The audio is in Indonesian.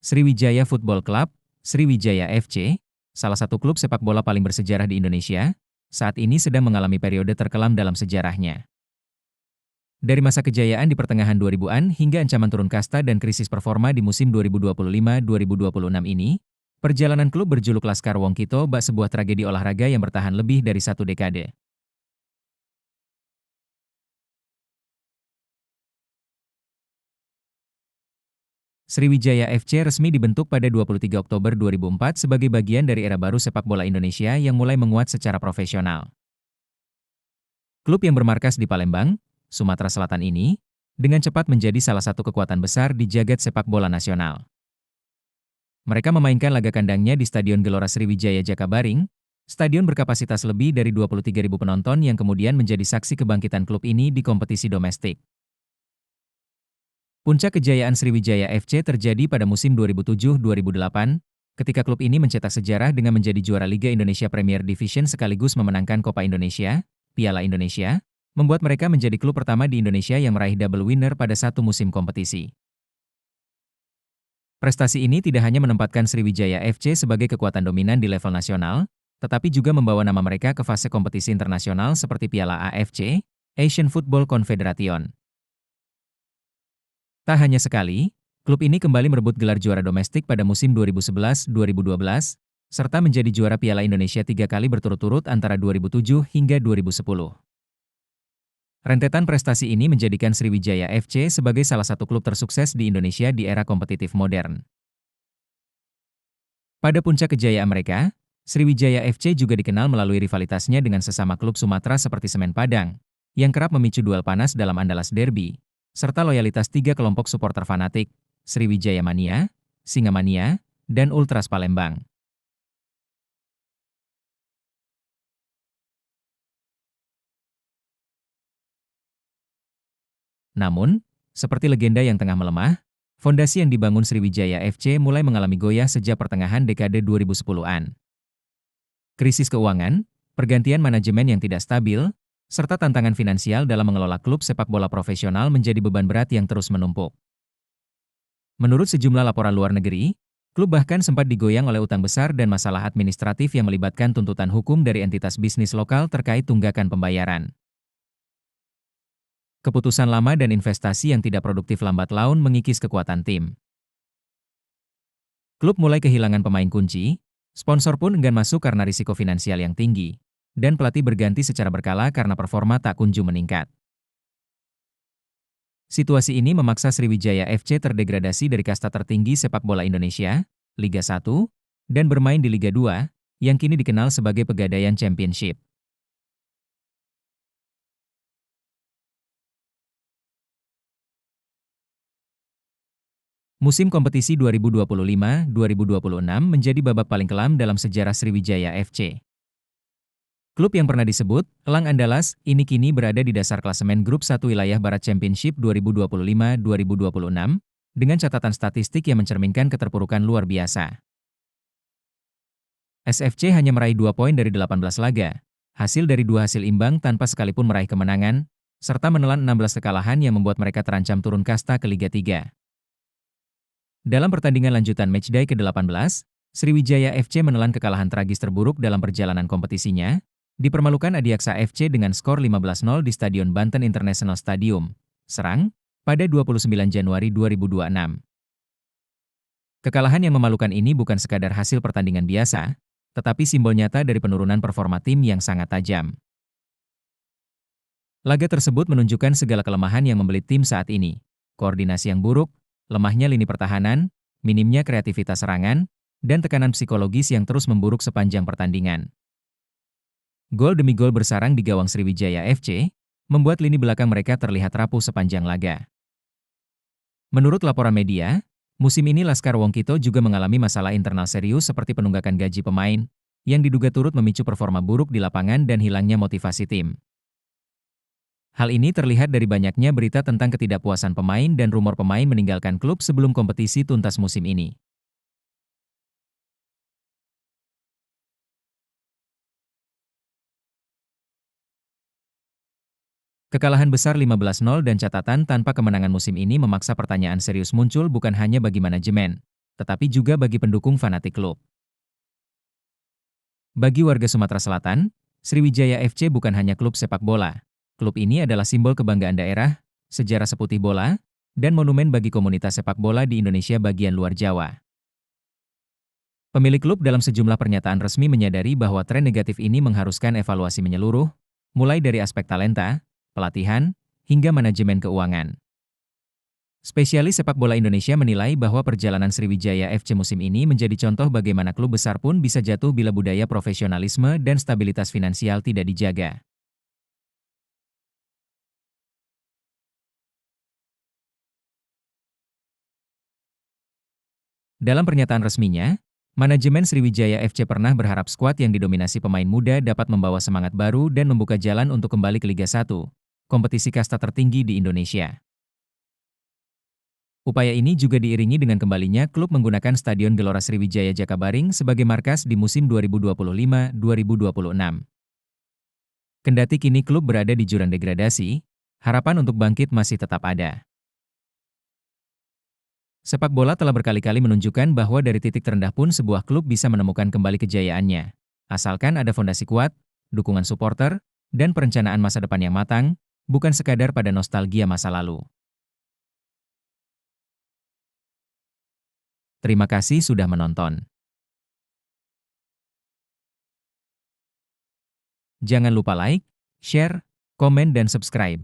Sriwijaya Football Club, Sriwijaya FC, salah satu klub sepak bola paling bersejarah di Indonesia, saat ini sedang mengalami periode terkelam dalam sejarahnya. Dari masa kejayaan di pertengahan 2000-an hingga ancaman turun kasta dan krisis performa di musim 2025-2026 ini, perjalanan klub berjuluk Laskar Wongkito bak sebuah tragedi olahraga yang bertahan lebih dari satu dekade. Sriwijaya FC resmi dibentuk pada 23 Oktober 2004 sebagai bagian dari era baru sepak bola Indonesia yang mulai menguat secara profesional. Klub yang bermarkas di Palembang, Sumatera Selatan ini, dengan cepat menjadi salah satu kekuatan besar di jagat sepak bola nasional. Mereka memainkan laga kandangnya di Stadion Gelora Sriwijaya Jakabaring, stadion berkapasitas lebih dari 23.000 penonton yang kemudian menjadi saksi kebangkitan klub ini di kompetisi domestik. Puncak kejayaan Sriwijaya FC terjadi pada musim 2007-2008, ketika klub ini mencetak sejarah dengan menjadi juara Liga Indonesia Premier Division sekaligus memenangkan Copa Indonesia, Piala Indonesia, membuat mereka menjadi klub pertama di Indonesia yang meraih double winner pada satu musim kompetisi. Prestasi ini tidak hanya menempatkan Sriwijaya FC sebagai kekuatan dominan di level nasional, tetapi juga membawa nama mereka ke fase kompetisi internasional seperti Piala AFC, Asian Football Confederation. Tak hanya sekali, klub ini kembali merebut gelar juara domestik pada musim 2011-2012, serta menjadi juara Piala Indonesia 3 kali berturut-turut antara 2007 hingga 2010. Rentetan prestasi ini menjadikan Sriwijaya FC sebagai salah satu klub tersukses di Indonesia di era kompetitif modern. Pada puncak kejayaan mereka, Sriwijaya FC juga dikenal melalui rivalitasnya dengan sesama klub Sumatera seperti Semen Padang, yang kerap memicu duel panas dalam Andalas Derby, serta loyalitas 3 kelompok supporter fanatik, Sriwijaya Mania, Singamania, dan Ultras Palembang. Namun, seperti legenda yang tengah melemah, fondasi yang dibangun Sriwijaya FC mulai mengalami goyah sejak pertengahan dekade 2010-an. Krisis keuangan, pergantian manajemen yang tidak stabil, serta tantangan finansial dalam mengelola klub sepak bola profesional menjadi beban berat yang terus menumpuk. Menurut sejumlah laporan luar negeri, klub bahkan sempat digoyang oleh utang besar dan masalah administratif yang melibatkan tuntutan hukum dari entitas bisnis lokal terkait tunggakan pembayaran. Keputusan lama dan investasi yang tidak produktif lambat laun mengikis kekuatan tim. Klub mulai kehilangan pemain kunci, sponsor pun enggan masuk karena risiko finansial yang tinggi, dan pelatih berganti secara berkala karena performa tak kunjung meningkat. Situasi ini memaksa Sriwijaya FC terdegradasi dari kasta tertinggi sepak bola Indonesia, Liga 1, dan bermain di Liga 2, yang kini dikenal sebagai Pegadaian Championship. Musim kompetisi 2025-2026 menjadi babak paling kelam dalam sejarah Sriwijaya FC. Klub yang pernah disebut Elang Andalas ini kini berada di dasar klasemen Grup 1 Wilayah Barat Championship 2025-2026 dengan catatan statistik yang mencerminkan keterpurukan luar biasa. SFC hanya meraih 2 poin dari 18 laga, hasil dari 2 hasil imbang tanpa sekalipun meraih kemenangan, serta menelan 16 kekalahan yang membuat mereka terancam turun kasta ke Liga 3. Dalam pertandingan lanjutan matchday ke-18, Sriwijaya FC menelan kekalahan tragis terburuk dalam perjalanan kompetisinya, dipermalukan Adiaksa FC dengan skor 15-0 di Stadion Banten International Stadium, Serang, pada 29 Januari 2026. Kekalahan yang memalukan ini bukan sekadar hasil pertandingan biasa, tetapi simbol nyata dari penurunan performa tim yang sangat tajam. Laga tersebut menunjukkan segala kelemahan yang membelit tim saat ini, koordinasi yang buruk, lemahnya lini pertahanan, minimnya kreativitas serangan, dan tekanan psikologis yang terus memburuk sepanjang pertandingan. Gol demi gol bersarang di gawang Sriwijaya FC, membuat lini belakang mereka terlihat rapuh sepanjang laga. Menurut laporan media, musim ini Laskar Wongkito juga mengalami masalah internal serius seperti penunggakan gaji pemain, yang diduga turut memicu performa buruk di lapangan dan hilangnya motivasi tim. Hal ini terlihat dari banyaknya berita tentang ketidakpuasan pemain dan rumor pemain meninggalkan klub sebelum kompetisi tuntas musim ini. Kekalahan besar 15-0 dan catatan tanpa kemenangan musim ini memaksa pertanyaan serius muncul bukan hanya bagi manajemen, tetapi juga bagi pendukung fanatik klub. Bagi warga Sumatera Selatan, Sriwijaya FC bukan hanya klub sepak bola. Klub ini adalah simbol kebanggaan daerah, sejarah seputih bola, dan monumen bagi komunitas sepak bola di Indonesia bagian luar Jawa. Pemilik klub dalam sejumlah pernyataan resmi menyadari bahwa tren negatif ini mengharuskan evaluasi menyeluruh, mulai dari aspek talenta, pelatihan, hingga manajemen keuangan. Spesialis sepak bola Indonesia menilai bahwa perjalanan Sriwijaya FC musim ini menjadi contoh bagaimana klub besar pun bisa jatuh bila budaya profesionalisme dan stabilitas finansial tidak dijaga. Dalam pernyataan resminya, manajemen Sriwijaya FC pernah berharap skuad yang didominasi pemain muda dapat membawa semangat baru dan membuka jalan untuk kembali ke Liga 1, kompetisi kasta tertinggi di Indonesia. Upaya ini juga diiringi dengan kembalinya klub menggunakan Stadion Gelora Sriwijaya Jakabaring sebagai markas di musim 2025-2026. Kendati kini klub berada di jurang degradasi, harapan untuk bangkit masih tetap ada. Sepak bola telah berkali-kali menunjukkan bahwa dari titik terendah pun sebuah klub bisa menemukan kembali kejayaannya. Asalkan ada fondasi kuat, dukungan supporter, dan perencanaan masa depan yang matang, bukan sekadar pada nostalgia masa lalu. Terima kasih sudah menonton. Jangan lupa like, share, komen dan subscribe.